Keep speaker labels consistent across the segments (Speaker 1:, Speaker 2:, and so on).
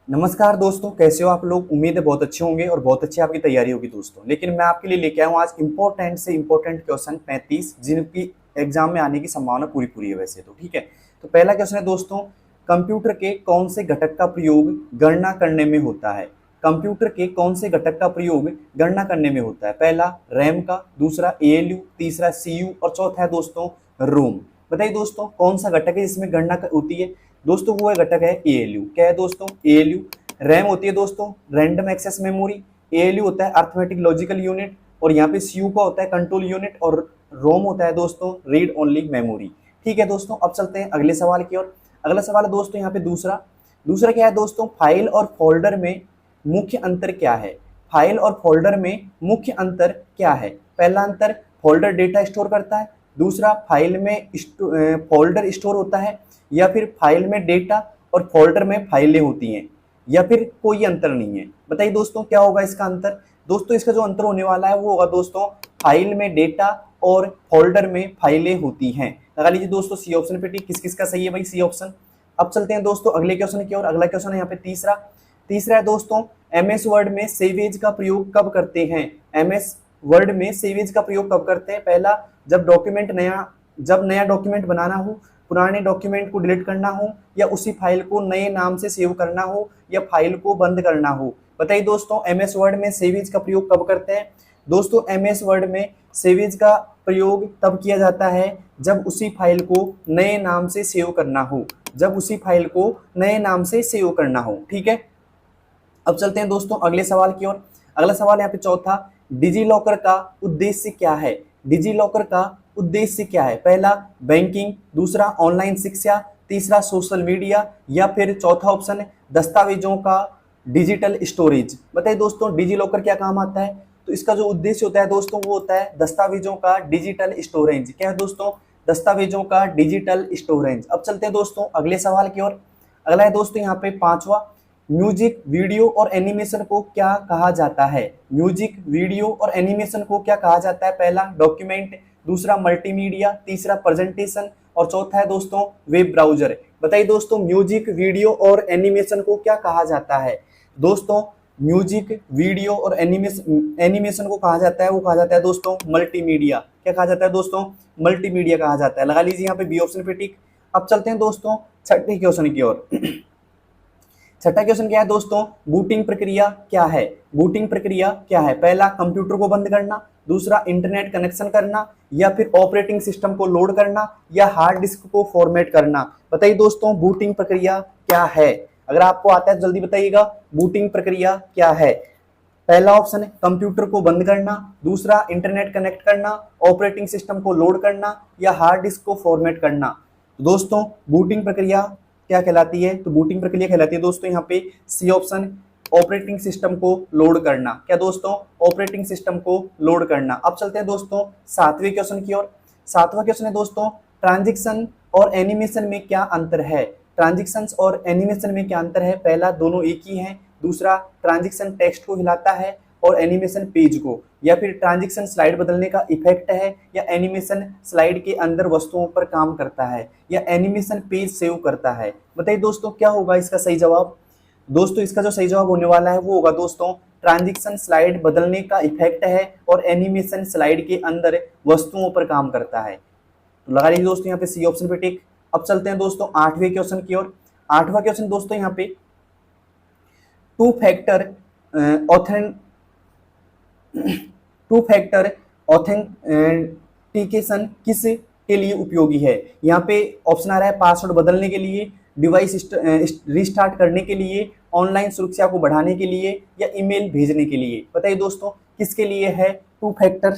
Speaker 1: नमस्कार दोस्तों, कैसे हो आप लोग। उम्मीद है बहुत अच्छे होंगे और बहुत अच्छी आपकी तैयारी होगी दोस्तों। लेकिन मैं आपके लिए लेके आया हूँ आज इंपॉर्टेंट से इंपॉर्टेंट क्वेश्चन 35 जिनकी एग्जाम में आने की संभावना पूरी पूरी है वैसे तो। ठीक है, तो पहला क्वेश्चन है दोस्तों, कंप्यूटर के कौन से घटक का प्रयोग गणना करने में होता है। कंप्यूटर के कौन से घटक का प्रयोग गणना करने में होता है। पहला रैम का, दूसरा एएलयू, तीसरा सीयू और चौथा है दोस्तों रोम। बताइए दोस्तों कौन सा घटक है जिसमें गणना होती है। दोस्तों वो घटक है एएलयू। क्या है दोस्तों? एएलयू। रैम होती है दोस्तों रैंडम एक्सेस मेमोरी, एएलयू होता है अर्थमेटिक लॉजिकल यूनिट, और यहाँ पे सीयू का होता है कंट्रोल यूनिट, और रोम होता है दोस्तों रीड ओनली मेमोरी। ठीक है दोस्तों, अब चलते हैं अगले सवाल की ओर। अगला सवाल है दोस्तों यहाँ पे दूसरा दूसरा क्या है दोस्तों, फाइल और फोल्डर में मुख्य अंतर क्या है। फाइल और फोल्डर में मुख्य अंतर क्या है। पहला अंतर, फोल्डर डेटा स्टोर करता है। दूसरा, फाइल में फोल्डर स्टोर होता है, या फिर फाइल में डेटा और फोल्डर में फाइलें होती हैं, या फिर कोई अंतर नहीं है। बताइए दोस्तों क्या होगा इसका अंतर। दोस्तों इसका जो अंतर होने वाला है वो होगा दोस्तों, फाइल में डेटा और फोल्डर में फाइलें होती हैं। लगा लीजिए दोस्तों सी ऑप्शन पे टिक। किस किस का सही है भाई? C option. अब चलते हैं दोस्तों अगले क्वेश्चन की ओर। अगला क्वेश्चन है यहाँ पे तीसरा तीसरा है दोस्तों, एमएस वर्ड में सेवेज का प्रयोग कब करते हैं। एमएस वर्ड में सेवेज का प्रयोग कब करते हैं। पहला, जब नया डॉक्यूमेंट बनाना हो, पुराने डॉक्यूमेंट को डिलीट करना हो, या उसी फाइल को नए नाम से सेव करना हो, या फाइल को बंद करना हो। बताइए दोस्तों एमएस वर्ड में सेवेज का प्रयोग कब करते हैं। दोस्तों एमएस वर्ड में सेवेज का प्रयोग तब किया जाता है जब उसी फाइल को नए नाम से सेव करना हो। जब उसी फाइल को नए नाम से सेव करना हो। ठीक है, अब चलते हैं दोस्तों अगले सवाल की ओर। अगला सवाल यहाँ पे चौथा, डिजी लॉकर का उद्देश्य क्या है। डिजी लॉकर का उद्देश्य क्या है। पहला बैंकिंग, दूसरा ऑनलाइन शिक्षा, तीसरा सोशल मीडिया, या फिर चौथा ऑप्शन है दस्तावेजों का डिजिटल स्टोरेज। बताइए दोस्तों डिजी लॉकर क्या काम आता है। तो इसका जो उद्देश्य होता है दोस्तों वो होता है दस्तावेजों का डिजिटल स्टोरेज। क्या है दोस्तों? दस्तावेजों का डिजिटल स्टोरेज। अब चलते हैं दोस्तों अगले सवाल की ओर। अगला है दोस्तों यहाँ पे पांचवा, म्यूजिक, वीडियो और एनिमेशन को क्या कहा जाता है। म्यूजिक, वीडियो और एनिमेशन को क्या कहा जाता है। पहला डॉक्यूमेंट, दूसरा मल्टीमीडिया, तीसरा प्रेजेंटेशन, और चौथा है दोस्तों वेब ब्राउजर। बताइए दोस्तों म्यूजिक, वीडियो और एनिमेशन को क्या कहा जाता है। दोस्तों म्यूजिक, वीडियो और एनिमेशन को कहा जाता है, वो कहा जाता है दोस्तों मल्टीमीडिया। क्या कहा जाता है दोस्तों? मल्टीमीडिया कहा जाता है। लगा लीजिए यहाँ पे बी ऑप्शन पे टिक। अब चलते हैं दोस्तों छठे क्वेश्चन की ओर। छठा क्वेश्चन क्या है दोस्तों, बूटिंग प्रक्रिया क्या है। बूटिंग प्रक्रिया क्या है। पहला कंप्यूटर को बंद करना, दूसरा इंटरनेट कनेक्शन करना, या फिर ऑपरेटिंग सिस्टम को लोड करना, या हार्ड डिस्क को फॉर्मेट करना। बताइए दोस्तों बूटिंग प्रक्रिया क्या है। अगर आपको आता है तो जल्दी बताइएगा बूटिंग प्रक्रिया क्या है। पहला ऑप्शन है कंप्यूटर को बंद करना, दूसरा इंटरनेट कनेक्ट करना, ऑपरेटिंग सिस्टम को लोड करना, या हार्ड डिस्क को फॉर्मेट करना। दोस्तों बूटिंग प्रक्रिया क्या कहलाती है। तो बूटिंग प्रक्रिया कहलाती है दोस्तों यहाँ पे सी ऑप्शन, ऑपरेटिंग सिस्टम को लोड करना। क्या दोस्तों? ऑपरेटिंग सिस्टम को लोड करना। अब चलते हैं दोस्तों सातवें क्वेश्चन की ओर। सातवां क्वेश्चन है दोस्तों, ट्रांजिक्शन और एनिमेशन में क्या अंतर है। ट्रांजिक्शंस और एनिमेशन में क्या अंतर है। पहला दोनों एक ही हैं, दूसरा ट्रांजिक्शन टेक्स्ट को हिलाता है और एनिमेशन पेज को, या फिर ट्रांजिक्शन स्लाइड बदलने का इफेक्ट है, या एनिमेशन स्लाइड के अंदर वस्तुओं पर काम करता है, या एनिमेशन पेज सेव करता है। बताइए दोस्तों क्या होगा इसका सही जवाब। दोस्तों इसका जो सही जवाब होने वाला है वो होगा दोस्तों ट्रांजिक्शन स्लाइड बदलने का इफेक्ट है और एनिमेशन स्लाइड के अंदर वस्तुओं पर काम करता है। तो लगा लीजिए दोस्तों यहाँ पे सी ऑप्शन पे टिक। अब चलते हैं दोस्तों आठवें क्वेश्चन की ओर। आठवां क्वेश्चन दोस्तों यहाँ पे two factor two factor authentication किस के लिए उपयोगी है। यहाँ पे ऑप्शन आ रहा है पासवर्ड बदलने के लिए, डिवाइस रिस्टार्ट करने के लिए, ऑनलाइन सुरक्षा को बढ़ाने के लिए, या ईमेल भेजने के लिए। बताइए दोस्तों किसके लिए है टू फैक्टर।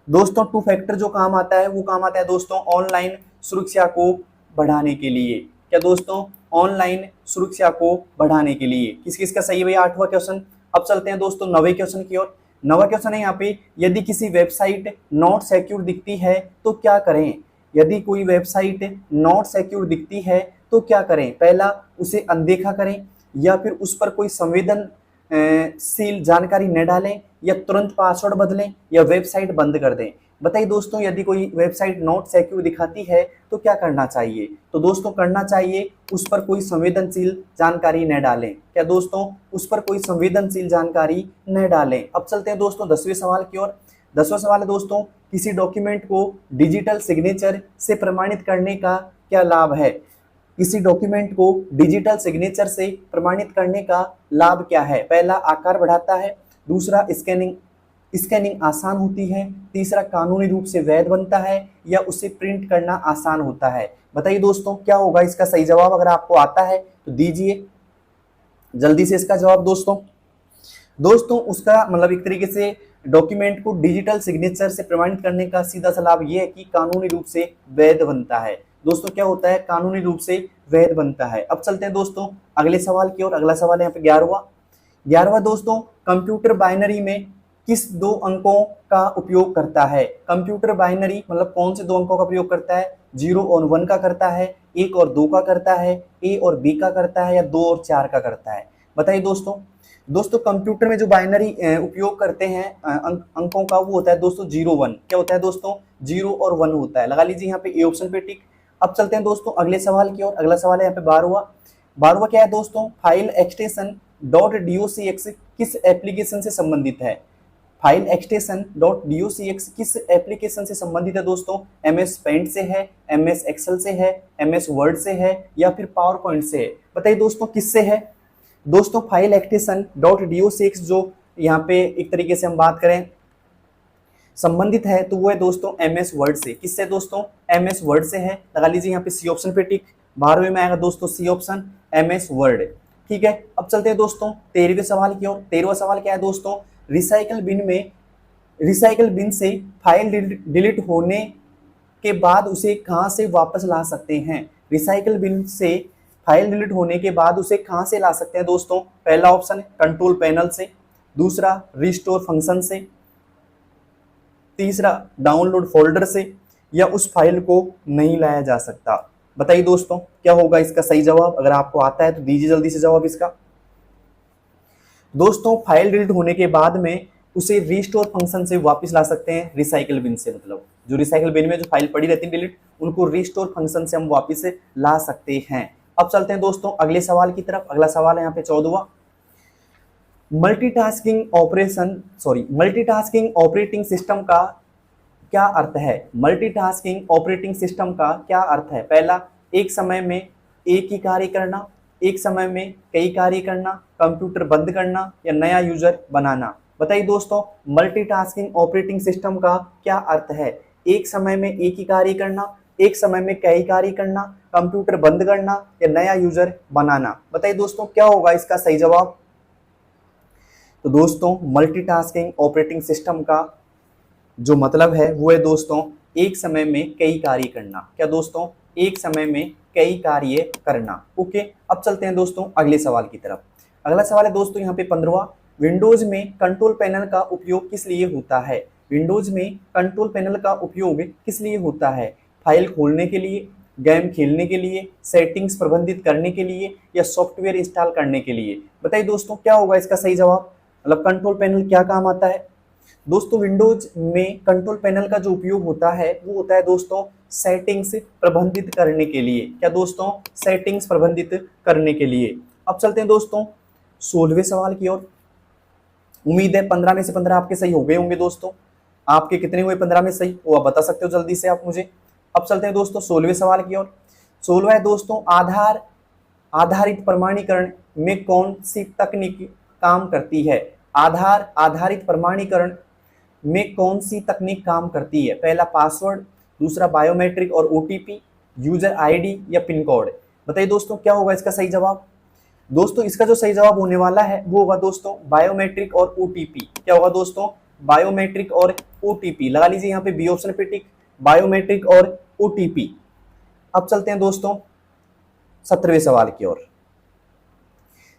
Speaker 1: दोस्तों टू फैक्टर जो काम आता है वो काम आता है दोस्तों ऑनलाइन सुरक्षा को बढ़ाने के लिए। क्या दोस्तों? ऑनलाइन सुरक्षा को बढ़ाने के लिए। किस किस का सही है भैया आठवां क्वेश्चन। अब चलते हैं दोस्तों नवे क्वेश्चन की ओर। नवा क्वेश्चन है यहाँ पे, यदि किसी वेबसाइट नॉट सिक्योर दिखती है तो क्या करें। यदि कोई वेबसाइट नॉट सिक्योर दिखती है तो क्या करें। पहला उसे अनदेखा करें, या फिर उस पर कोई संवेदनशील जानकारी न डालें, या तुरंत पासवर्ड बदलें, या वेबसाइट बंद कर दें। बताइए दोस्तों, यदि कोई वेबसाइट नॉट सिक्योर दिखाती है तो क्या करना चाहिए? तो दोस्तों करना चाहिए उस पर कोई संवेदनशील जानकारी न डालें। क्या दोस्तों? उस पर कोई संवेदनशील जानकारी न डालें। अब चलते हैं दोस्तों 10वें सवाल की ओर। 10वां सवाल है दोस्तों, किसी डॉक्यूमेंट को डिजिटल सिग्नेचर से प्रमाणित करने का क्या लाभ है? किसी डॉक्यूमेंट को डिजिटल सिग्नेचर से प्रमाणित करने का लाभ क्या है? पहला, आकार बढ़ाता है। दूसरा, स्कैनिंग आसान होती है। तीसरा, कानूनी रूप से वैध बनता है, या उसे प्रिंट करना आसान होता है। बताइए दोस्तों क्या होगा इसका सही जवाब? अगर आपको आता है तो दीजिए जल्दी से इसका जवाब दोस्तों। दोस्तों उसका मतलब एक तरीके से डॉक्यूमेंट को डिजिटल सिग्नेचर से प्रमाणित करने का सीधा सा लाभ यह है कि कानूनी रूप से वैध बनता है। दोस्तों क्या होता है? कानूनी रूप से वैध बनता है। अब चलते हैं दोस्तों अगले सवाल की ओर। अगला सवाल है यहाँ पे 11वां दोस्तों, कंप्यूटर बाइनरी में किस दो अंकों का उपयोग करता है? कंप्यूटर बाइनरी मतलब कौन से दो अंकों का प्रयोग करता है? 0 और 1 का करता है, 1 और 2 का करता है, ए और बी का करता है, या 2 और 4 का करता है? बताइए दोस्तों कंप्यूटर में जो बाइनरी उपयोग करते हैं अंकों का, वो होता है दोस्तों 0 1। क्या होता है दोस्तों? 0 और 1 होता है। लगा लीजिए यहाँ पे ए ऑप्शन पे टिक। अब चलते हैं दोस्तों अगले सवाल की ओर। अगला सवाल है यहाँ पे 12वां क्या है दोस्तों? फाइल एक्सटेंशन .docx किस एप्लीकेशन से संबंधित है? फाइल एक्सटेंशन .docx किस एप्लीकेशन से संबंधित है दोस्तों? MS पेंट से है, MS एक्सेल से है, MS वर्ड से है, या फिर पावर पॉइंट से है? बताइए दोस्तों किससे है? दोस्तों फाइल एक्सटेंशन .docx जो यहाँ पे एक तरीके से हम बात करें संबंधित है तो वो है दोस्तों MS वर्ड से। किससे दोस्तों? MS वर्ड से है। लगा लीजिए यहाँ पे सी ऑप्शन पे टिक। 12वें में आएगा दोस्तों सी ऑप्शन, MS वर्ड। ठीक है, अब चलते हैं दोस्तों 13वें सवाल की ओर। 13वां सवाल क्या है दोस्तों? रिसाइकल बिन से फाइल डिलीट होने के बाद उसे कहाँ से वापस ला सकते हैं? रिसाइकल बिन से फाइल डिलीट होने के बाद उसे कहाँ से ला सकते हैं दोस्तों? पहला ऑप्शन कंट्रोल पैनल से, दूसरा रिस्टोर फंक्शन से, तीसरा डाउनलोड फोल्डर से, या उस फाइल को नहीं लाया जा सकता। बताइए दोस्तों क्या होगा इसका सही जवाब? अगर आपको आता है तो दीजिए जल्दी से जवाब इसका। दोस्तों फाइल डिलीट होने के बाद में उसे रिस्टोर फंक्शन से वापस ला सकते हैं, रिसाइकल बिन से। मतलब जो रिसाइकल बिन में जो फाइल पड़ी रहती है डिलीट, उनको रिस्टोर फंक्शन से हम वापस ला सकते हैं। अब चलते हैं दोस्तों अगले सवाल की तरफ। अगला सवाल है यहाँ पे 14वां, मल्टीटास्किंग ऑपरेटिंग सिस्टम का क्या अर्थ है? मल्टीटास्किंग ऑपरेटिंग सिस्टम का क्या अर्थ है? पहला, एक समय में एक ही कार्य करना, एक समय में कई कार्य करना, कंप्यूटर बंद करना, या नया यूजर बनाना। बताइए दोस्तों मल्टीटास्किंग ऑपरेटिंग सिस्टम का क्या अर्थ है? एक समय में एक ही कार्य करना, एक समय में कई कार्य करना, कंप्यूटर बंद करना, या नया यूजर बनाना। बताइए दोस्तों क्या होगा इसका सही जवाब? तो दोस्तों मल्टीटास्किंग ऑपरेटिंग सिस्टम का जो मतलब है वो है दोस्तों एक समय में कई कार्य करना। क्या दोस्तों? एक समय में कई कार्य करना। ओके, अब चलते हैं दोस्तों अगले सवाल की तरफ। अगला सवाल है दोस्तों यहाँ पे 15वां, विंडोज में कंट्रोल पैनल का उपयोग किस लिए होता है? विंडोज में कंट्रोल पैनल का उपयोग किस लिए होता है? फाइल खोलने के लिए, गेम खेलने के लिए, सेटिंग्स प्रबंधित करने के लिए, या सॉफ्टवेयर इंस्टॉल करने के लिए? बताइए दोस्तों क्या होगा इसका सही जवाब? मतलब कंट्रोल पैनल क्या काम आता है? दोस्तों विंडोज में कंट्रोल पैनल का जो उपयोग होता है वो होता है दोस्तों सेटिंग्स प्रबंधित करने के लिए। क्या दोस्तों? सेटिंग्स प्रबंधित करने के लिए। अब चलते हैं दोस्तों 16वें सवाल की ओर। उम्मीद है 15 में से 15 आपके सही हो गए होंगे दोस्तों। आपके कितने हुए 15 में सही वो आप बता सकते हो जल्दी से आप मुझे। अब चलते हैं दोस्तों 16वें सवाल की ओर। 16वां है दोस्तों आधारित प्रमाणीकरण में कौन सी तकनीक काम करती है? आधार आधारित प्रमाणीकरण में कौन सी तकनीक काम करती है? पहला पासवर्ड, दूसरा बायोमेट्रिक और ओटीपी, यूजर आईडी, या पिन कोड। बताइए दोस्तों क्या होगा इसका सही जवाब? दोस्तों इसका जो सही जवाब होने वाला है वो होगा दोस्तों बायोमेट्रिक और ओटीपी। क्या होगा दोस्तों? बायोमेट्रिक और ओटीपी। लगा लीजिए यहाँ पे बी ऑप्शन पे टिक, बायोमेट्रिक और ओटीपी। अब चलते हैं दोस्तों 17वें सवाल की ओर।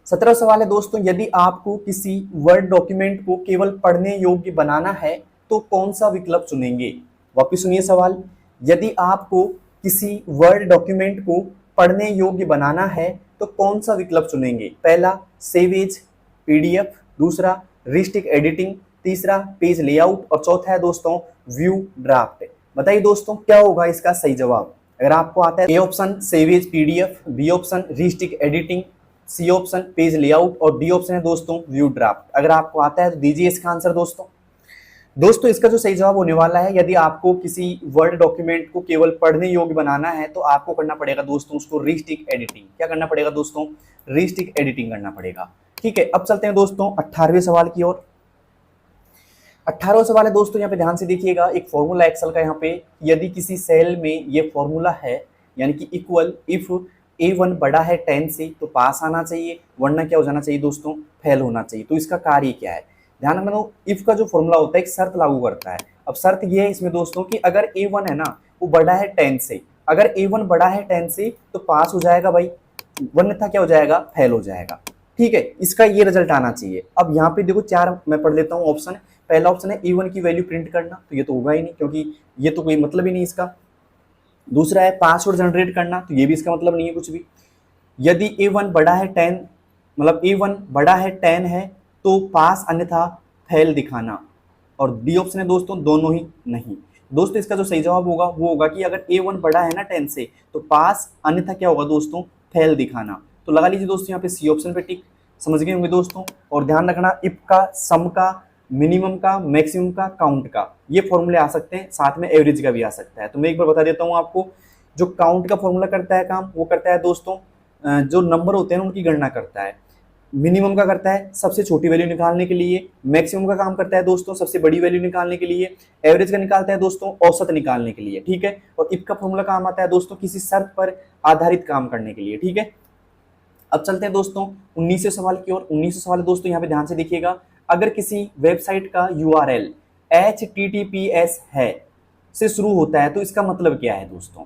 Speaker 1: 17वां सवाल है दोस्तों, यदि आपको किसी वर्ड डॉक्यूमेंट को केवल पढ़ने योग्य बनाना है तो कौन सा विकल्प चुनेंगे? वापिस सुनिए सवाल। यदि आपको किसी वर्ड डॉक्यूमेंट को पढ़ने योग्य बनाना है तो कौन सा विकल्प चुनेंगे? पहला सेव एज पीडीएफ, दूसरा रिस्ट्रिक्ट एडिटिंग, तीसरा पेज लेआउट, और चौथा है दोस्तों व्यू ड्राफ्ट। बताइए दोस्तों क्या होगा इसका सही जवाब। अगर आपको आता है A option save as PDF, B option restrict editing, C option page layout और डी ऑप्शन है दोस्तों व्यू ड्राफ्ट। अगर आपको आता है तो दीजिए इसका आंसर दोस्तों। दोस्तों इसका जो सही जवाब होने वाला है, यदि आपको किसी वर्ड डॉक्यूमेंट को केवल पढ़ने योग्य बनाना है तो आपको करना पड़ेगा दोस्तों उसको रीस्टिक एडिटिंग। क्या करना पड़ेगा दोस्तों? रीस्टिक एडिटिंग करना पड़ेगा। ठीक है, अब चलते हैं दोस्तों 18वें सवाल की ओर। 18वां सवाल है दोस्तों, यहाँ पे ध्यान से देखिएगा, एक फॉर्मूला एक्सेल का यहाँ पे, यदि किसी सेल में ये फॉर्मूला है यानी कि इक्वल इफ A1 बड़ा है 10 से तो पास आना चाहिए, वरना क्या हो जाना चाहिए दोस्तों? फेल होना चाहिए। तो इसका कार्य क्या है? ध्यान रखना दो, इफ का जो फॉर्मूला होता है एक शर्त लागू करता है। अब शर्त ये है इसमें दोस्तों कि अगर A1 है ना वो बड़ा है 10 से, अगर A1 बड़ा है 10 से तो पास हो जाएगा भाई, वरना क्या हो जाएगा? फेल हो जाएगा। ठीक है, इसका ये रिजल्ट आना चाहिए। अब यहाँ पे देखो 4 मैं पढ़ लेता हूँ ऑप्शन। पहला ऑप्शन है A1 की वैल्यू प्रिंट करना, तो ये तो होगा ही नहीं क्योंकि ये तो कोई मतलब ही नहीं इसका। दूसरा है पासवर्ड जनरेट करना, तो ये भी इसका मतलब नहीं है कुछ भी। यदि A1 बड़ा है 10, मतलब A1 बड़ा है 10 है तो पास अन्यथा फेल दिखाना। और डी ऑप्शन है दोस्तों दोनों ही नहीं। दोस्तों इसका जो सही जवाब होगा वो होगा कि अगर A1 बड़ा है ना 10 से तो पास, अन्यथा क्या होगा दोस्तों? फेल दिखाना। तो लगा लीजिए दोस्तों यहाँ पे सी ऑप्शन पे टिक। समझ गए होंगे दोस्तों। और ध्यान रखना, इफ का, सम का, मिनिमम का, मैक्सिमम का, काउंट का, ये फॉर्मूले आ सकते हैं, साथ में एवरेज का भी आ सकता है। तो मैं एक बार बता देता हूँ आपको, जो काउंट का फॉर्मूला करता है काम, वो करता है दोस्तों जो नंबर होते हैं उनकी गणना करता है। मिनिमम का करता है सबसे छोटी वैल्यू निकालने के लिए, मैक्सिमम का काम करता है दोस्तों सबसे बड़ी वैल्यू निकालने के लिए, एवरेज का निकालता है दोस्तों औसत निकालने के लिए। ठीक है, और इफ का फॉर्मूला काम आता है दोस्तों किसी शर्त पर आधारित काम करने के लिए। ठीक है, अब चलते हैं दोस्तों 19वें सवाल की ओर। 19वां सवाल दोस्तों यहाँ पे ध्यान से देखिएगा, अगर किसी वेबसाइट का URL HTTPS है से शुरू होता है तो इसका मतलब क्या है दोस्तों?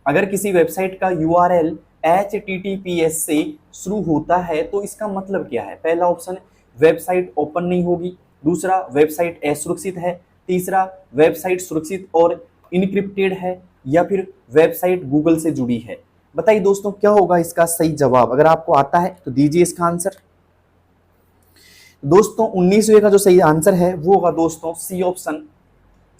Speaker 1: अगर किसी वेबसाइट का URL HTTPS से शुरू होता है तो इसका मतलब क्या है? पहला ऑप्शन वेबसाइट ओपन नहीं होगी, दूसरा वेबसाइट असुरक्षित है, तीसरा वेबसाइट सुरक्षित और इनक्रिप्टेड है, या फिर वेबसाइट गूगल से जुड़ी है। बताइए दोस्तों क्या होगा इसका सही जवाब। अगर आपको आता है तो दीजिए इसका आंसर। दोस्तों 19वें का जो सही आंसर है वो होगा दोस्तों सी ऑप्शन।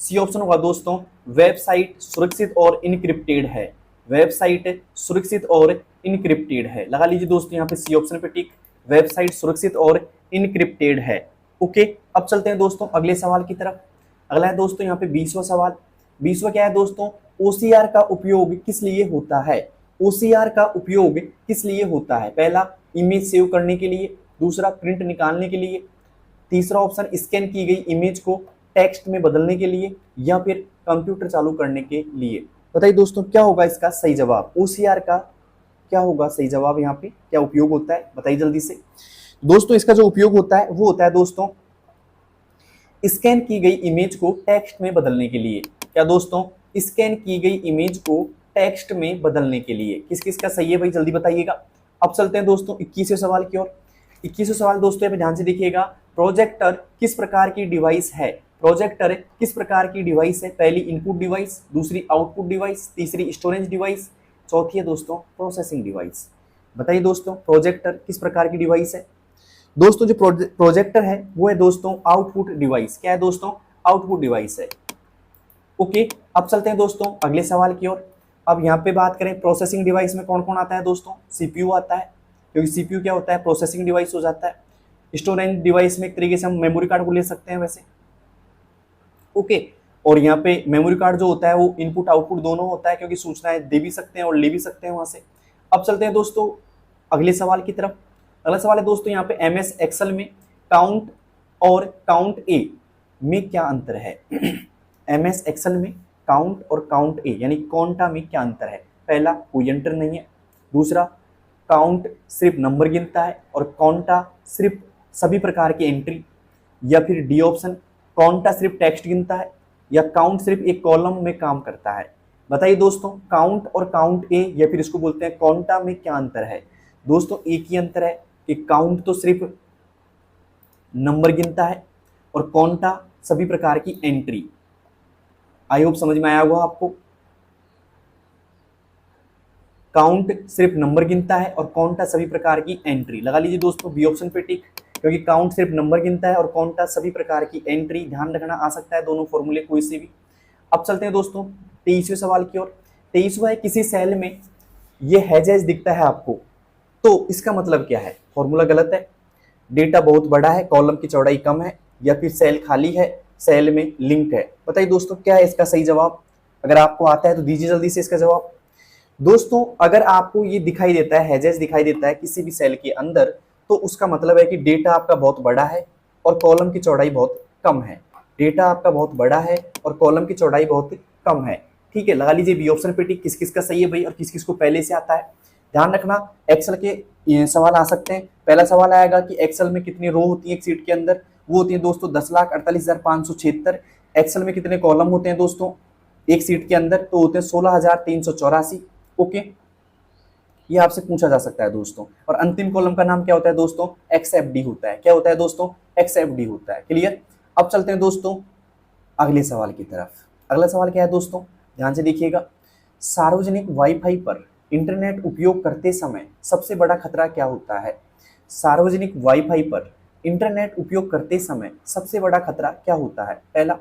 Speaker 1: सी ऑप्शन होगा दोस्तों वेबसाइट सुरक्षित और इनक्रिप्टेड है। वेबसाइट सुरक्षित और इनक्रिप्टेड है। लगा लीजिए दोस्तों यहाँ पे सी ऑप्शन पे टिक, वेबसाइट सुरक्षित और इनक्रिप्टेड है। ओके, अब चलते हैं दोस्तों अगले सवाल की तरफ। अगला है दोस्तों यहाँ पे 20वां सवाल। 20वां क्या है दोस्तों? OCR का उपयोग किस लिए होता है? OCR का उपयोग किस लिए होता है? पहला इमेज सेव करने के लिए, दूसरा प्रिंट निकालने के लिए, तीसरा ऑप्शन स्कैन की गई इमेज को टेक्स्ट में बदलने के लिए, या फिर कंप्यूटर चालू करने के लिए। बताइए दोस्तों क्या होगा इसका सही जवाब। OCR का क्या होगा सही जवाब? यहाँ पे क्या उपयोग होता है बताइए जल्दी से। दोस्तों इसका जो उपयोग होता है वो होता है दोस्तों स्कैन की गई इमेज को टेक्स्ट में बदलने के लिए। क्या दोस्तों? स्कैन की गई इमेज को टेक्स्ट में बदलने के लिए। किस किस का सही है भाई जल्दी बताइएगा। अब चलते हैं दोस्तों 21वें सवाल की ओर। 21वां सवाल दोस्तों यहाँ पे ध्यान से देखिएगा, प्रोजेक्टर किस प्रकार की डिवाइस है? प्रोजेक्टर किस प्रकार की डिवाइस है? पहली इनपुट डिवाइस, दूसरी आउटपुट डिवाइस, तीसरी स्टोरेज डिवाइस, चौथी है दोस्तों प्रोसेसिंग डिवाइस। बताइए दोस्तों प्रोजेक्टर किस प्रकार की डिवाइस है? दोस्तों जो प्रोजेक्टर है वो है दोस्तों आउटपुट डिवाइस। क्या है दोस्तों? आउटपुट डिवाइस है। ओके, अब चलते हैं दोस्तों अगले सवाल की ओर। अब यहाँ पे बात करें प्रोसेसिंग डिवाइस में कौन कौन आता है दोस्तों? CPU आता है, क्योंकि CPU क्या होता है? प्रोसेसिंग डिवाइस हो जाता है। स्टोरेज डिवाइस में एक तरीके से हम मेमोरी कार्ड को ले सकते हैं वैसे। ओके, और यहाँ पे मेमोरी कार्ड जो होता है वो इनपुट आउटपुट दोनों होता है, क्योंकि सूचनाएं दे भी सकते हैं और ले भी सकते हैं वहां से। अब चलते हैं दोस्तों अगले सवाल की तरफ। अगला सवाल है दोस्तों यहाँ पे MS एक्सेल में काउंट और काउंट ए में क्या अंतर है? MS एक्सेल में काउंट और काउंट ए यानी कॉन्टा में क्या अंतर है? पहला कोई अंतर नहीं है, दूसरा काउंट सिर्फ नंबर गिनता है और कॉन्टा सिर्फ सभी प्रकार की एंट्री, या फिर डी ऑप्शन कॉन्टा सिर्फ टेक्स्ट गिनता है, या काउंट सिर्फ एक कॉलम में काम करता है। बताइए दोस्तों काउंट और काउंट ए या फिर इसको बोलते हैं कॉन्टा में क्या अंतर है? दोस्तों एक ही अंतर है कि काउंट तो सिर्फ नंबर गिनता है और कॉन्टा सभी प्रकार की एंट्री। आई होप समझ में आया होगा आपको। काउंट सिर्फ नंबर गिनता है और कॉन्टा सभी प्रकार की एंट्री। लगा लीजिए दोस्तों बी ऑप्शन पे टिक। क्योंकि काउंट सिर्फ नंबर गिनता है और काउंटा सभी प्रकार की एंट्री, ध्यान रखना आ सकता है दोनों फॉर्मूले कोई से भी। अब चलते हैं दोस्तों 23वें सवाल की ओर। 23वां है, किसी सेल में ये हैजेज दिखता है आपको, तो इसका मतलब क्या है? फॉर्मूला गलत है, डेटा बहुत बड़ा है, कॉलम की चौड़ाई कम है, या फिर सेल खाली है, सेल में लिंक है। बताइए दोस्तों क्या है इसका सही जवाब? अगर आपको आता है तो दीजिए जल्दी से इसका जवाब। दोस्तों अगर आपको ये दिखाई देता है, हैजेस दिखाई देता है किसी भी सेल के अंदर, तो उसका मतलब है कि डेटा आपका बहुत बड़ा है और कॉलम की चौड़ाई बहुत कम है। डेटा आपका बहुत बड़ा है और कॉलम की चौड़ाई बहुत कम है। ठीक है, लगा लीजिए बी ऑप्शन पे टिक। किस किस का सही है भाई और किस किस को पहले से आता है? ध्यान रखना, एक्सेल के सवाल आ सकते हैं। पहला सवाल आएगा कि एक्सेल में कितनी रो होती है एक शीट के अंदर? वो होती है दोस्तों 10,48,576। एक्सेल में कितने कॉलम होते हैं दोस्तों एक शीट के अंदर? तो होते हैं 16,384। ओके, ये आपसे पूछा जा सकता है दोस्तों। और अंतिम कॉलम का नाम क्या होता है दोस्तों? XFD होता है। क्या होता है दोस्तों? XFD होता है। क्लियर? अब चलते हैं दोस्तों अगले सवाल की तरफ। अगला सवाल क्या है दोस्तों, ध्यान से देखिएगा। सार्वजनिक वाईफाई पर इंटरनेट उपयोग करते समय सबसे बड़ा खतरा क्या होता है? सार्वजनिक वाईफाई पर इंटरनेट उपयोग करते समय सबसे बड़ा खतरा क्या होता है? पहला,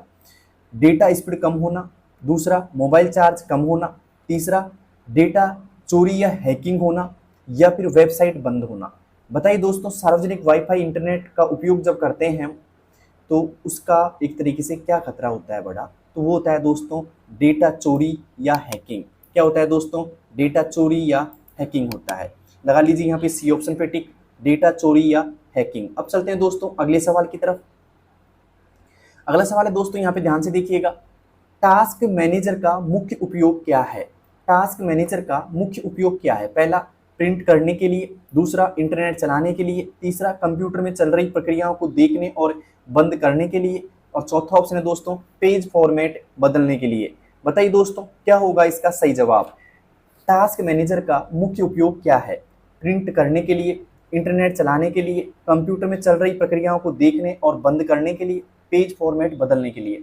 Speaker 1: डेटा स्पीड कम होना। दूसरा, मोबाइल चार्ज कम होना। तीसरा, डेटा चोरी या हैकिंग होना। या फिर वेबसाइट बंद होना। बताइए दोस्तों, सार्वजनिक वाईफाई इंटरनेट का उपयोग जब करते हैं तो उसका एक तरीके से क्या खतरा होता है बड़ा? तो वो होता है दोस्तों डेटा चोरी या हैकिंग। क्या होता है दोस्तों? डेटा चोरी या हैकिंग होता है। लगा लीजिए यहाँ पे सी ऑप्शन पे टिक, डेटा चोरी या हैकिंग। अब चलते हैं दोस्तों अगले सवाल की तरफ। अगला सवाल है दोस्तों, यहाँ पे ध्यान से देखिएगा। टास्क मैनेजर का मुख्य उपयोग क्या है? टास्क मैनेजर का मुख्य उपयोग क्या है? पहला, प्रिंट करने के लिए। दूसरा, इंटरनेट चलाने के लिए। तीसरा, कंप्यूटर में चल रही प्रक्रियाओं को देखने और बंद करने के लिए। और चौथा ऑप्शन है दोस्तों पेज फॉर्मेट बदलने के लिए। बताइए दोस्तों क्या होगा इसका सही जवाब? टास्क मैनेजर का मुख्य उपयोग क्या है? प्रिंट करने के लिए, इंटरनेट चलाने के लिए, कंप्यूटर में चल रही प्रक्रियाओं को देखने और बंद करने के लिए, पेज फॉर्मेट बदलने के लिए।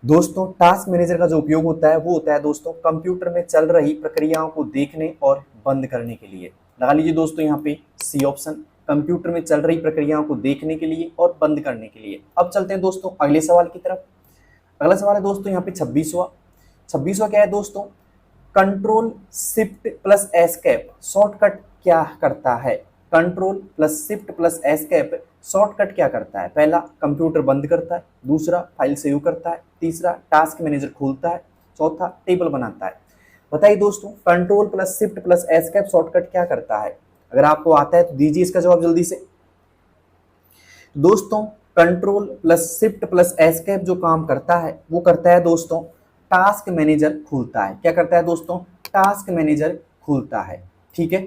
Speaker 1: दोस्तों टास्क मैनेजर का जो उपयोग होता है वो होता है दोस्तों कंप्यूटर में चल रही प्रक्रियाओं को देखने और बंद करने के लिए। लगा लीजिए दोस्तों यहाँ पे सी ऑप्शन, कंप्यूटर में चल रही प्रक्रियाओं को देखने के लिए और बंद करने के लिए। अब चलते हैं दोस्तों अगले सवाल की तरफ। अगला सवाल है दोस्तों यहाँ पे 26वां क्या है दोस्तों? Control shift plus escape shortcut क्या करता है? Control plus shift plus escape shortcut क्या करता है? पहला, कंप्यूटर बंद करता है। दूसरा, फाइल सेव करता है। तीसरा, टास्क मैनेजर खोलता है। चौथा, टेबल बनाता है। बताइए दोस्तों control plus shift plus escape shortcut क्या करता है? अगर आपको आता है तो दीजिए इसका जवाब जल्दी से। दोस्तों control plus shift plus escape जो काम करता है वो करता है दोस्तों टास्क मैनेजर खुलता है। क्या करता है दोस्तों? टास्क मैनेजर खुलता है। ठीक है,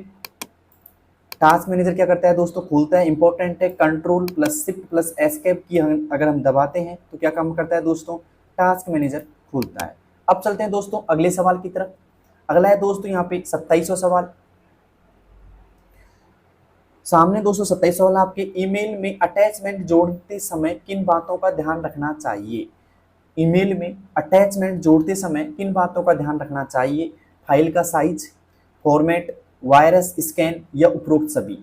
Speaker 1: टास्क मैनेजर क्या करता है दोस्तों? खुलता है। इंपॉर्टेंट है, control plus shift plus escape की अगर हम दबाते हैं तो क्या काम करता है दोस्तों? टास्क मैनेजर खुलता है। अब चलते हैं दोस्तों अगले सवाल की तरफ। अगला है दोस्तों यहाँ पे 27वां सवाल। सामने दोस्तों 27 सवाल आपके, ईमेल में अटैचमेंट जोड़ते समय किन बातों का ध्यान रखना चाहिए? ईमेल में अटैचमेंट जोड़ते समय किन बातों का ध्यान रखना चाहिए? फाइल का साइज, फॉर्मेट, वायरस स्कैन या उपरोक्त सभी।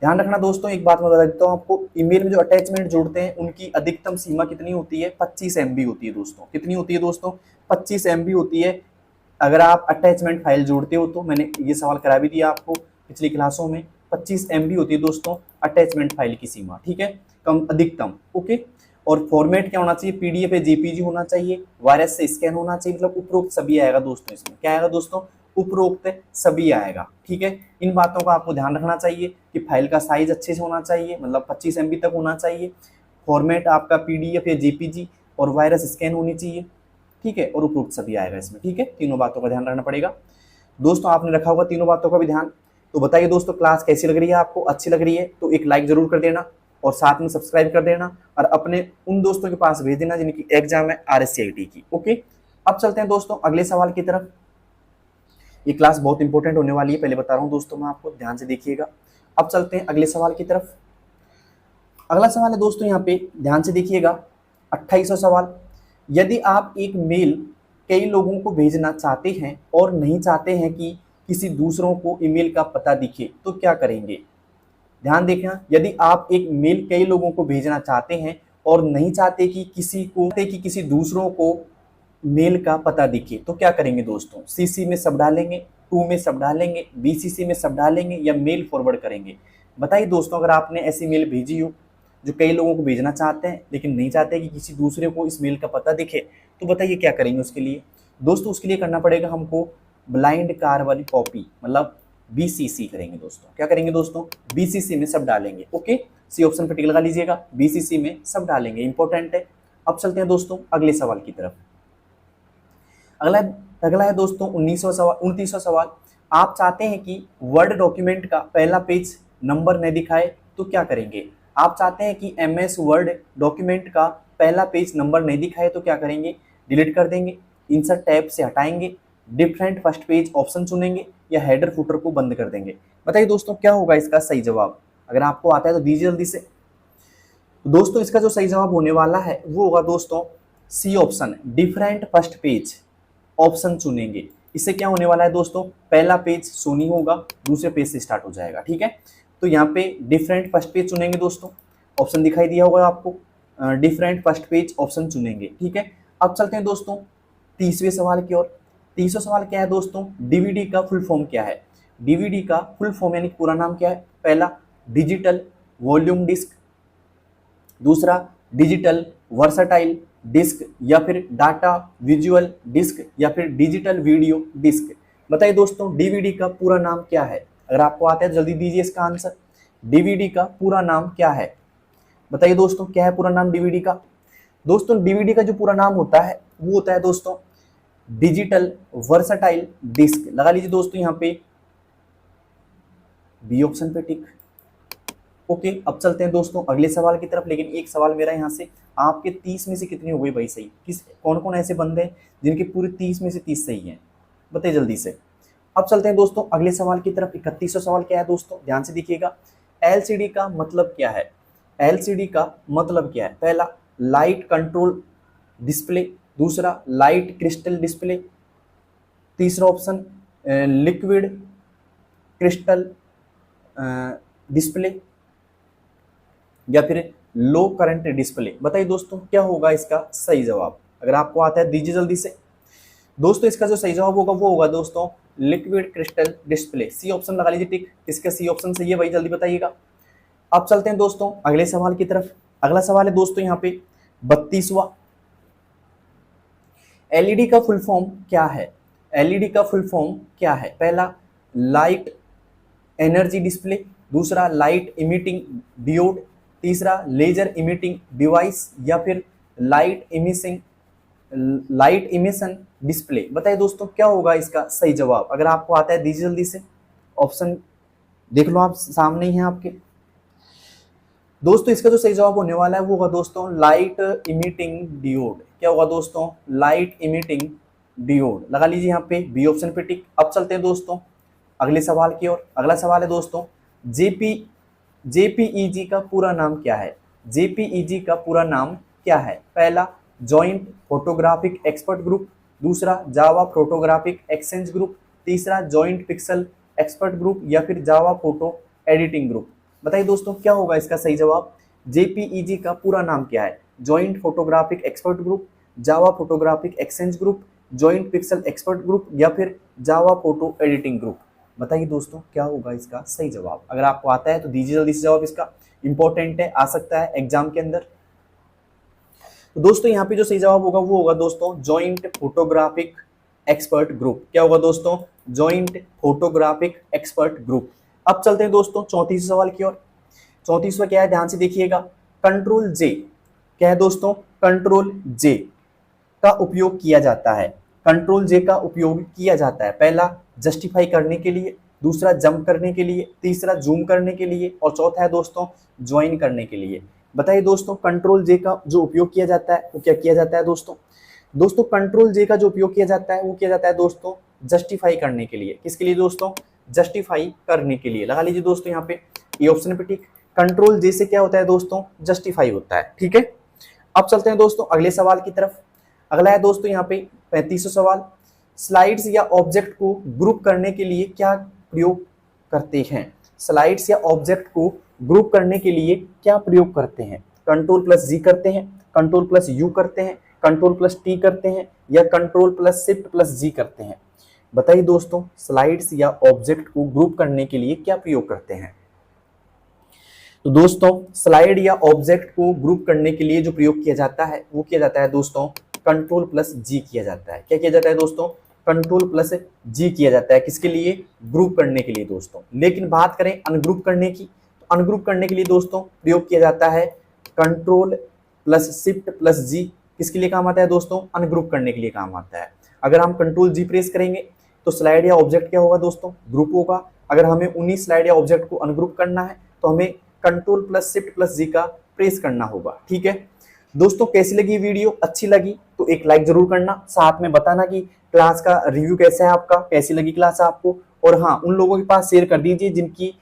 Speaker 1: ध्यान रखना दोस्तों, एक बात मैं बता देता हूँ आपको, ईमेल में जो अटैचमेंट जोड़ते हैं उनकी अधिकतम सीमा कितनी होती है? 25 MB होती है दोस्तों। कितनी होती है दोस्तों? 25 MB होती है। अगर आप अटैचमेंट फाइल जोड़ते हो तो मैंने ये सवाल करा भी दिया आपको पिछली क्लासों में, 25 MB होती है दोस्तों अटैचमेंट फाइल की सीमा। ठीक है, कम अधिकतम। ओके, और फॉर्मेट क्या होना चाहिए? PDF या JPG होना चाहिए, वायरस से स्कैन होना चाहिए। मतलब उपरोक्त सभी आएगा दोस्तों। इसमें क्या आएगा दोस्तों? उपरोक्त सभी आएगा। ठीक है, इन बातों का आपको ध्यान रखना चाहिए कि फाइल का साइज अच्छे से होना चाहिए, मतलब 25 MB तक होना चाहिए, फॉर्मेट आपका PDF या JPG और वायरस स्कैन होनी चाहिए। ठीक है, और उपरोक्त सभी आएगा इसमें। ठीक है, तीनों बातों का ध्यान रखना पड़ेगा दोस्तों। आपने रखा होगा तीनों बातों का भी ध्यान। तो बताइए दोस्तों क्लास कैसी लग रही है आपको? अच्छी लग रही है तो एक लाइक जरूर कर देना और साथ में सब्सक्राइब कर देना और अपने उन दोस्तों के पास भेज देना जिनकी एग्जाम है RSCIT की। ओके, अब चलते हैं दोस्तों अगले सवाल की तरफ। ये क्लास बहुत इंपॉर्टेंट होने वाली है, पहले बता रहा हूं दोस्तों मैं आपको, ध्यान से देखिएगा। अब चलते हैं अगले सवाल की तरफ। अगला सवाल है दोस्तों यहाँ पे ध्यान से देखिएगा, 28वां सवाल। यदि आप एक मेल कई लोगों को भेजना चाहते हैं और नहीं चाहते हैं कि किसी दूसरों को ईमेल का पता दिखे तो क्या करेंगे? ध्यान देखना, यदि आप एक मेल कई लोगों को भेजना चाहते हैं और नहीं चाहते कि किसी दूसरों को मेल का पता दिखे, तो क्या करेंगे दोस्तों, सीसी में सब डालेंगे, टू में सब डालेंगे, बीसीसी में सब डालेंगे या मेल फॉरवर्ड करेंगे। बताइए दोस्तों, अगर आपने ऐसी मेल भेजी हो जो कई लोगों को भेजना चाहते हैं लेकिन नहीं चाहते कि किसी दूसरे को इस मेल का पता दिखे, तो बताइए क्या करेंगे उसके लिए दोस्तों। उसके लिए करना पड़ेगा हमको ब्लाइंड कार वाली कॉपी, मतलब बीसीसी करेंगे दोस्तों। क्या करेंगे दोस्तों, बीसीसी में सब डालेंगे। ओके, सी ऑप्शन पर टिक लगा लीजिएगा, बीसीसी में सब डालेंगे, इंपॉर्टेंट है। अब चलते हैं दोस्तों अगले सवाल की तरफ। अगला है दोस्तों 29वां सवाल। आप चाहते हैं कि वर्ड डॉक्यूमेंट का पहला पेज नंबर न दिखाए, तो क्या करेंगे। आप चाहते हैं कि एमएस वर्ड डॉक्यूमेंट का पहला पेज नंबर नहीं दिखाए, तो क्या करेंगे, डिलीट कर देंगे, इंसर्ट टैब से हटाएंगे, डिफरेंट फर्स्ट पेज ऑप्शन चुनेंगे या हेडर फुटर को बंद कर देंगे। बताइए दोस्तों क्या होगा इसका सही जवाब। अगर आपको आता है तो दीजिए जल्दी से। दोस्तों इसका जो सही जवाब होने वाला है वो होगा दोस्तों C option, different first page option चुनेंगे। इससे क्या होने वाला है दोस्तों, पहला पेज शो नहीं होगा, दूसरे पेज से स्टार्ट हो जाएगा। ठीक है, तो यहाँ पे डिफरेंट फर्स्ट पेज चुनेंगे दोस्तों, ऑप्शन दिखाई दिया होगा आपको, डिफरेंट फर्स्ट पेज ऑप्शन चुनेंगे। ठीक है, अब चलते हैं दोस्तों 30वें सवाल की ओर। 30वां सवाल क्या है दोस्तों, डीवीडी का फुल फॉर्म क्या है। डीवीडी का फुल फॉर्म यानी पूरा नाम क्या है। पहला डिजिटल वॉल्यूम डिस्क, दूसरा डिजिटल वर्सटाइल डिस्क या फिर डाटा विजुअल डिस्क या फिर डिजिटल वीडियो डिस्क। बताइए दोस्तों डीवीडी का पूरा नाम क्या है। अगर आपको आता है जल्दी दीजिए इसका आंसर। डीवीडी का पूरा नाम क्या है, बताइए दोस्तों क्या है पूरा नाम डीवीडी का। दोस्तों डीवीडी का जो पूरा नाम होता है वो होता है दोस्तों डिजिटल वर्सटाइल डिस्क। लगा लीजिए दोस्तों यहाँ पे बी ऑप्शन पे टिक। ओके, अब चलते हैं दोस्तों अगले सवाल की तरफ। लेकिन एक सवाल मेरा यहाँ से, आपके 30 में से कितनी हो गई भाई सही, किस कौन कौन ऐसे बंदे हैं जिनके पूरे 30 में से 30 सही हैं, बताइए जल्दी से। अब चलते हैं दोस्तों अगले सवाल की तरफ। 31वां सवाल क्या है दोस्तों, ध्यान से देखिएगा। एलसीडी का मतलब क्या है। एलसीडी का मतलब क्या है। पहला लाइट कंट्रोल डिस्प्ले, दूसरा लाइट क्रिस्टल डिस्प्ले, तीसरा ऑप्शन लिक्विड क्रिस्टल डिस्प्ले या फिर लो करंट डिस्प्ले। बताइए दोस्तों क्या होगा इसका सही जवाब। अगर आपको आता है दीजिए जल्दी से। दोस्तों इसका जो सही जवाब होगा वो होगा दोस्तों liquid crystal display. C option लगा लीजिए टिक, इसका सी ऑप्शन सही है भाई, जल्दी बताइएगा। अब चलते हैं दोस्तों अगले सवाल की तरफ। अगला सवाल है दोस्तों यहाँ पे 32वां। एलईडी का फुल फॉर्म क्या है। एलईडी का फुल फॉर्म क्या है। पहला लाइट एनर्जी डिस्प्ले, दूसरा लाइट इमिटिंग डियोड, तीसरा लेजर इमिटिंग डिवाइस या फिर लाइट इमिशन डिस्प्ले। बताइए दोस्तों क्या होगा इसका सही जवाब। अगर आपको आता है दीजिए जल्दी से। ऑप्शन देख लो आप सामने ही हैं आपके। दोस्तों इसका जो सही जवाब होने वाला है वो होगा दोस्तों लाइट इमिटिंग डियोड। क्या होगा दोस्तों, लाइट इमिटिंग डियोड। लगा लीजिए यहाँ पे बी ऑप्शन पे टिक। अब चलते हैं दोस्तों अगले सवाल की ओर। अगला सवाल है दोस्तों जेपीईजी का पूरा नाम क्या है। जेपीईजी का पूरा नाम क्या है। पहला जॉइंट फोटोग्राफिक एक्सपर्ट ग्रुप, दूसरा जावा फोटोग्राफिक एक्सचेंज ग्रुप, तीसरा जॉइंट पिक्सल एक्सपर्ट ग्रुप या फिर जावा फोटो एडिटिंग ग्रुप। बताइए दोस्तों क्या होगा इसका सही जवाब। जेपीईजी का पूरा नाम क्या है। Joint photographic expert group, Java photographic exchange group, joint pixel expert group या फिर जावा फोटो एडिटिंग ग्रुप। बताइए दोस्तों क्या होगा इसका सही जवाब। अगर आपको आता है तो दीजिए जल्दी से जवाब, इसका इंपॉर्टेंट है, आ सकता है एग्जाम के अंदर। तो दोस्तों यहाँ पे जो सही जवाब होगा वो होगा दोस्तों जॉइंट फोटोग्राफिक एक्सपर्ट ग्रुप। क्या होगा दोस्तों, जॉइंट फोटोग्राफिक एक्सपर्ट ग्रुप। अब चलते हैं दोस्तों 34वें सवाल की ओर। 34वां क्या है ध्यान से देखिएगा। कंट्रोल जे क्या है दोस्तों, कंट्रोल जे का उपयोग किया जाता है। कंट्रोल जे का उपयोग किया जाता है पहला जस्टिफाई करने के लिए, दूसरा जंप करने के लिए, तीसरा जूम करने के लिए और चौथा है दोस्तों ज्वाइन करने के लिए। बताइए दोस्तों कंट्रोल जे का जो उपयोग किया जाता है वो क्या किया जाता है दोस्तों। दोस्तों कंट्रोल जे का जो उपयोग किया जाता है वो किया जाता है दोस्तों जस्टिफाई करने के लिए। किसके लिए दोस्तों, जस्टिफाई करने के लिए। लगा लीजिए दोस्तों यहाँ पे ये ऑप्शन पे टिक। कंट्रोल जे से क्या होता है दोस्तों, जस्टिफाई होता है। ठीक है, अब चलते हैं दोस्तों अगले सवाल की तरफ। अगला है दोस्तों यहाँ पे 35वां सवाल। स्लाइड्स या ऑब्जेक्ट को ग्रुप करने के लिए क्या प्रयोग करते हैं। स्लाइड्स या ऑब्जेक्ट को ग्रुप करने के लिए क्या प्रयोग करते हैं? कंट्रोल प्लस जी करते हैं, कंट्रोल प्लस यू करते हैं, कंट्रोल प्लस टी करते हैं, या कंट्रोल प्लस शिफ्ट प्लस जी करते हैं? बताइए दोस्तों, स्लाइड्स या ऑब्जेक्ट को ग्रुप करने के लिए क्या प्रयोग करते हैं? तो दोस्तों, स्लाइड या ऑब्जेक्ट को ग्रुप करने के लिए जो प्रयोग किया जाता है वो किया जाता है दोस्तों कंट्रोल प्लस जी किया जाता है। क्या किया जाता है दोस्तों? कंट्रोल प्लस जी किया जाता है। किसके लिए? ग्रुप करने के लिए दोस्तों। लेकिन बात करें अनग्रुप करने की, तो अनग्रुप करने के लिए दोस्तों प्रयोग किया जाता है कंट्रोल प्लस शिफ्ट प्लस जी। किसके लिए काम आता है दोस्तों? अनग्रुप करने के लिए काम आता है। अगर हम कंट्रोल जी प्रेस करेंगे तो स्लाइड या ऑब्जेक्ट क्या होगा दोस्तों? ग्रुप होगा। अगर हमें उन्हीं स्लाइड या ऑब्जेक्ट को अनग्रुप करना है तो हमें कंट्रोल प्लस शिफ्ट प्लस जी का प्रेस करना होगा। ठीक है दोस्तों, कैसी लगी वीडियो? अच्छी लगी तो एक लाइक जरूर करना, साथ में बताना कि क्लास का रिव्यू कैसा है आपका, कैसी लगी क्लास आपको। और हाँ, उन लोगों के पास शेयर कर दीजिए जिनकी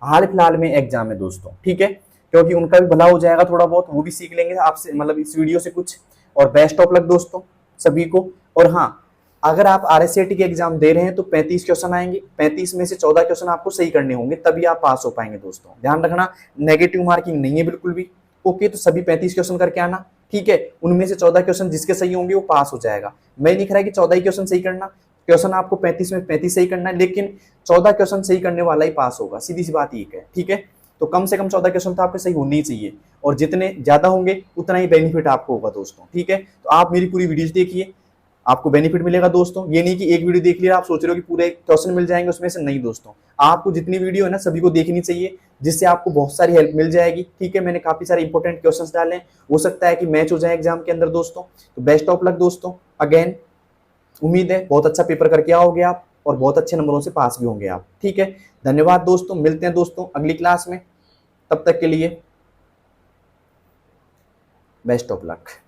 Speaker 1: हाल फिलहाल में एग्जाम है दोस्तों। ठीक है, क्योंकि उनका भी भला हो जाएगा, थोड़ा बहुत वो भी सीख लेंगे आपसे, मतलब इस वीडियो से कुछ। और बेस्ट ऑफ लक दोस्तों सभी को। और हाँ, अगर आप RSAT के एग्जाम दे रहे हैं तो 35 क्वेश्चन आएंगे, 35 में से 14 क्वेश्चन आपको सही करने होंगे, तभी आप पास हो पाएंगे दोस्तों। ध्यान रखना, नेगेटिव मार्किंग नहीं है बिल्कुल भी। ओके, तो सभी 35 क्वेश्चन करके आना। ठीक है, उनमें से 14 क्वेश्चन जिसके सही होंगे वो पास हो जाएगा। मैं नहीं कह रहा कि 14 ही क्वेश्चन सही करना, क्वेश्चन आपको 35 में 35 सही करना है, लेकिन 14 क्वेश्चन सही करने वाला ही पास होगा, सीधी सी बात ये है। ठीक है, तो कम से कम 14 क्वेश्चन तो आपके सही होने ही चाहिए, और जितने ज्यादा होंगे उतना ही बेनिफिट आपको होगा दोस्तों। ठीक है, तो आप मेरी पूरी वीडियोस देखिए, आपको बेनिफिट मिलेगा दोस्तों। ये नहीं कि एक वीडियो देख लिया आप सोच रहे हो कि पूरे क्वेश्चन मिल जाएंगे उसमें से, नहीं दोस्तों। आपको जितनी वीडियो है ना सभी को देखनी चाहिए, जिससे आपको बहुत सारी हेल्प मिल जाएगी। ठीक है, मैंने काफी सारे इंपॉर्टेंट क्वेश्चंस डाले हैं, हो सकता है कि मैच हो जाए एग्जाम के अंदर दोस्तों। तो बेस्ट ऑफ लक दोस्तों अगेन। उम्मीद है बहुत अच्छा पेपर करके आओगे आप और बहुत अच्छे नंबरों से पास भी होंगे आप। ठीक है, धन्यवाद दोस्तों, मिलते हैं दोस्तों अगली क्लास में। तब तक के लिए बेस्ट ऑफ लक।